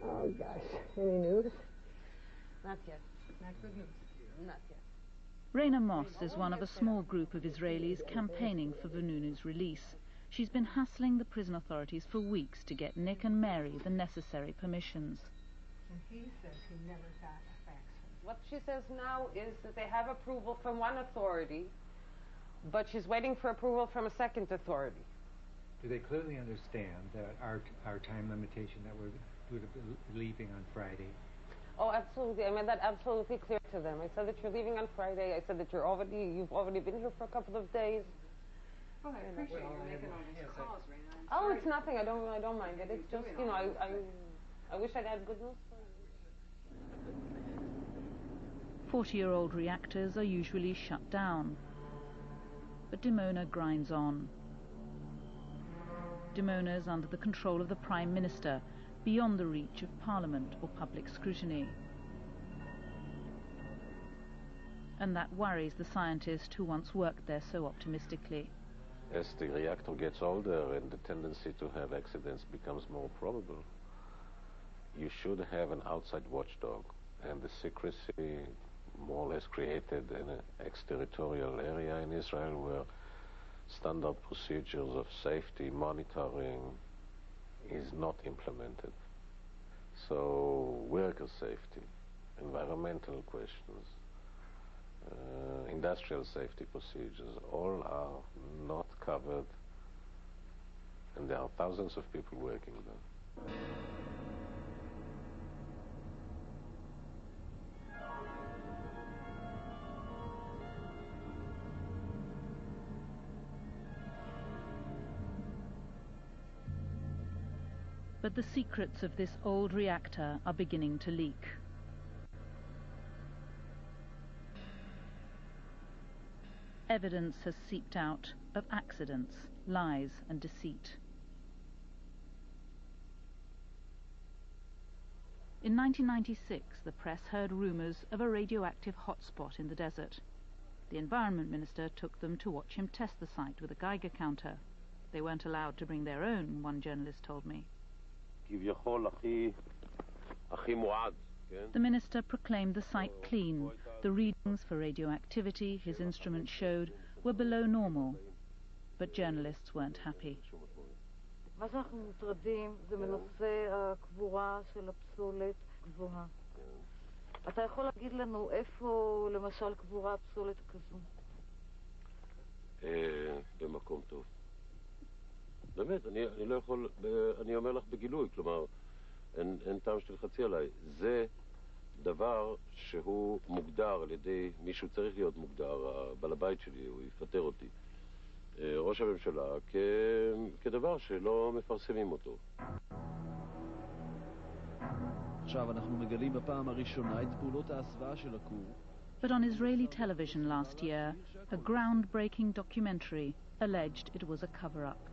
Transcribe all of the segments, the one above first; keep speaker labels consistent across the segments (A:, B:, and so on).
A: Oh, gosh. Any news?
B: Not yet. Not good news. Not yet.
C: Raina Moss is one of a small group of Israelis campaigning for Vanunu's release. She's been hassling the prison authorities for weeks to get Nick and Mary the necessary permissions.
A: And he says he never got a fax.
B: What she says now is that they have approval from one authority, but she's waiting for approval from a second authority.
D: Do they clearly understand that our time limitation, that we're leaving on Friday?
B: Oh, absolutely. I made that absolutely clear to them. I said that you're leaving on Friday. I said that you've already been here for a couple of days.
E: Well, I appreciate you making all these calls, Raina.
B: Oh, it's nothing. I don't mind it. It's just, you know, I wish I'd had good news for you.
C: 40-year-old reactors are usually shut down. But Dimona grinds on. Dimona's under the control of the Prime Minister, beyond the reach of Parliament or public scrutiny. And that worries the scientist who once worked there so optimistically.
F: As the reactor gets older and the tendency to have accidents becomes more probable, you should have an outside watchdog, and the secrecy more or less created in an exterritorial area in Israel where standard procedures of safety monitoring is not implemented. So worker safety, environmental questions, industrial safety procedures, all are not covered, and there are thousands of people working there.
C: But the secrets of this old reactor are beginning to leak. Evidence has seeped out of accidents, lies and deceit. In 1996, the press heard rumours of a radioactive hotspot in the desert. The Environment Minister took them to watch him test the site with a Geiger counter. They weren't allowed to bring their own, one journalist told me. The minister proclaimed the site clean. The readings for radioactivity his instruments showed were below normal. But journalists weren't happy.
G: מה שאנחנו מוטרדים זה מנושא הקבורה של הפסולת גבוהה. אתה יכול להגיד לנו איפה למשל קבורה הפסולת כזו?
F: במקום טוב. באמת, אני לא יכול, אני אומר לך בגילוי, כלומר, אין טעם שתלחצי עליי. זה דבר שהוא מוגדר על ידי, מישהו צריך להיות מוגדר, בעל הבית שלי, הוא יפטר אותי, ראש הממשלה, כדבר שלא מפרסמים אותו.
H: עכשיו אנחנו מגלים בפעם הראשונה את פעולות ההסוואה של הכור.
C: But on Israeli television last year, a groundbreaking documentary alleged it was a cover-up.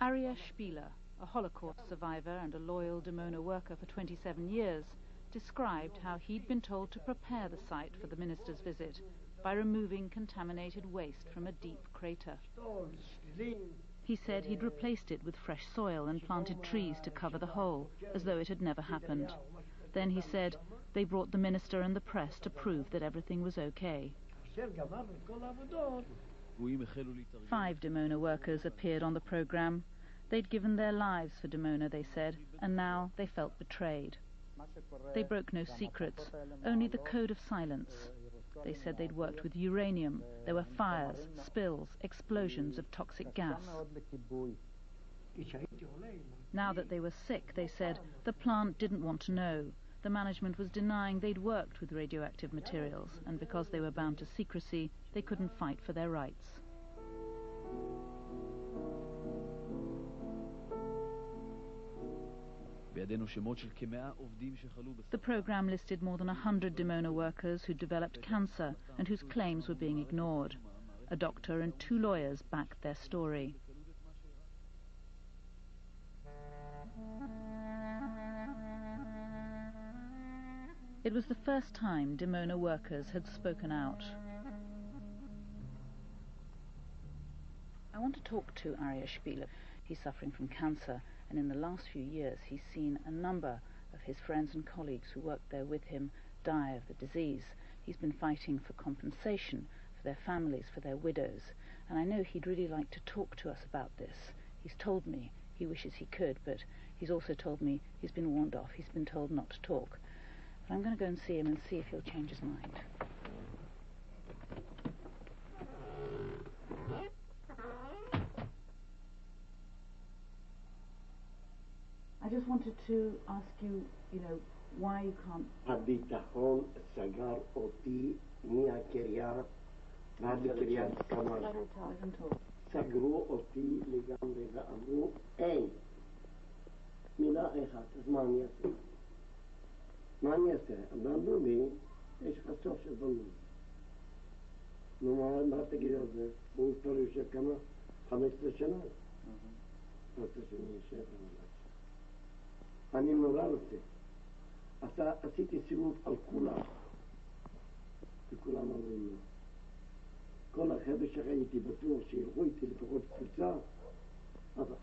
C: Aryeh Spieler, a Holocaust survivor and a loyal Dimona worker for 27 years, described how he'd been told to prepare the site for the minister's visit by removing contaminated waste from a deep crater. He said he'd replaced it with fresh soil and planted trees to cover the hole, as though it had never happened. Then he said they brought the minister and the press to prove that everything was okay. 5 Dimona workers appeared on the program. They'd given their lives for Dimona, they said, and now they felt betrayed. They broke no secrets, only the code of silence. They said they'd worked with uranium. There were fires, spills, explosions of toxic gas. Now that they were sick, they said, the plant didn't want to know. The management was denying they'd worked with radioactive materials, and because they were bound to secrecy, they couldn't fight for their rights. The program listed more than 100 Dimona workers who developed cancer and whose claims were being ignored. A doctor and 2 lawyers backed their story. It was the first time Dimona workers had spoken out. I want to talk to Aryeh Spieler. He's suffering from cancer, and in the last few years he's seen a number of his friends and colleagues who worked there with him die of the disease. He's been fighting for compensation for their families, for their widows, and I know he'd really like to talk to us about this. He's told me he wishes he could, but he's also told me he's been warned off. He's been told not to talk. But I'm going to go and see him and see if he'll change his mind. I just wanted to ask you, why you can't...
I: הביטחון סגר אותי מהקריית, ועד לקריית כמר. סגרו אותי לגמרי ואמרו, אין. מילה אחת, אז מה אני אעשה? מה אני אעשה? אמרו לי, יש לך סוף של בנות. נו, מה תגיד על זה? הוא כבר יושב כמה? 15 שנה. 15 שנה יושב במלאק. אני נורא רוצה. עשיתי סיבוב על כולם. וכולם אמרו לו. כל החבר'ה שראיתי בטוח שילכו איתי לפחות קבוצה, אף אחד.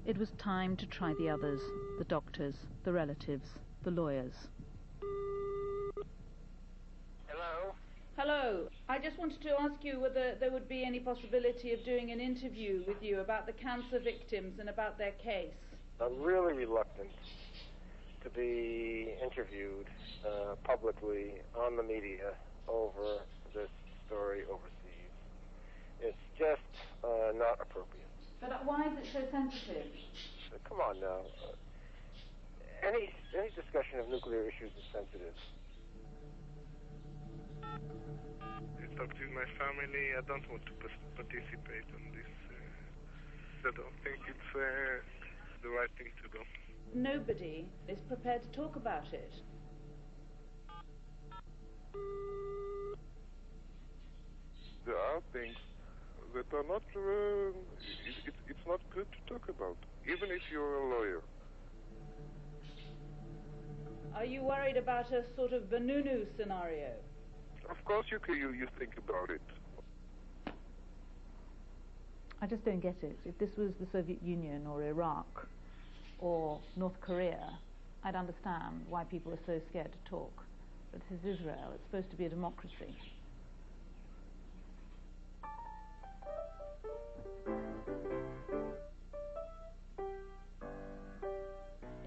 C: It was time to try the others, the doctors, the relatives, the lawyers.
J: Hello?
C: Hello. I just wanted to ask you whether there would be any possibility of doing an interview with you about the cancer victims and about their case.
J: I'm really reluctant to be interviewed publicly on the media over this story overseas. It's just not appropriate.
C: But why is it so sensitive?
J: Come on now. Any discussion of nuclear issues is sensitive.
K: I talked with my family. I don't want to participate on this. I don't think it's the right thing to do.
C: Nobody is prepared to talk about it.
K: There are things that are not, it's not good to talk about, even if you're a lawyer.
C: Are you worried about a sort of Benunu scenario?
K: Of course you think about it.
L: I just don't get it. If this was the Soviet Union or Iraq or North Korea, I'd understand why people are so scared to talk. But this is Israel. It's supposed to be a democracy.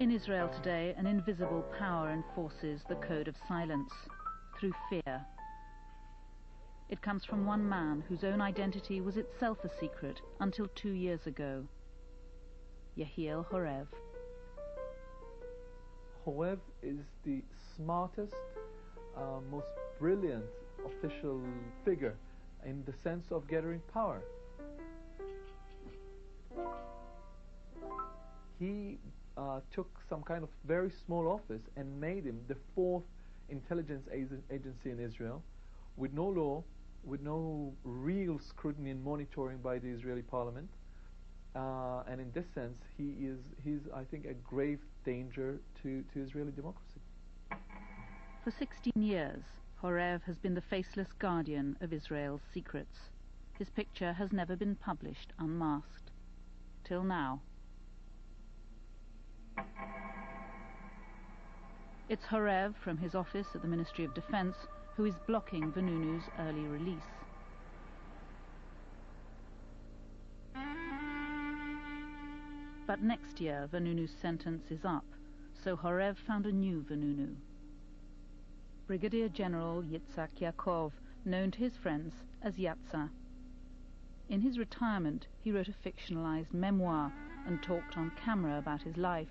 C: In Israel today, an invisible power enforces the code of silence through fear. It comes from one man whose own identity was itself a secret until 2 years ago. Yehiel Horev.
M: Horev is the smartest, most brilliant official figure in the sense of gathering power. He took some kind of very small office and made him the 4th intelligence agency in Israel, with no law, with no real scrutiny and monitoring by the Israeli parliament. And in this sense, he's I think, a grave danger to Israeli democracy.
C: For 16 years, Horev has been the faceless guardian of Israel's secrets. His picture has never been published unmasked. Till now. It's Horev from his office at the Ministry of Defense who is blocking Venunu's early release. But next year, Venunu's sentence is up, so Horev found a new Venunu. Brigadier General Yitzhak Yaakov, known to his friends as Yatza. In his retirement, he wrote a fictionalized memoir and talked on camera about his life.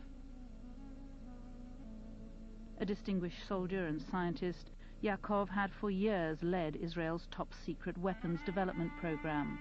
C: A distinguished soldier and scientist, Yaakov had for years led Israel's top-secret weapons development program.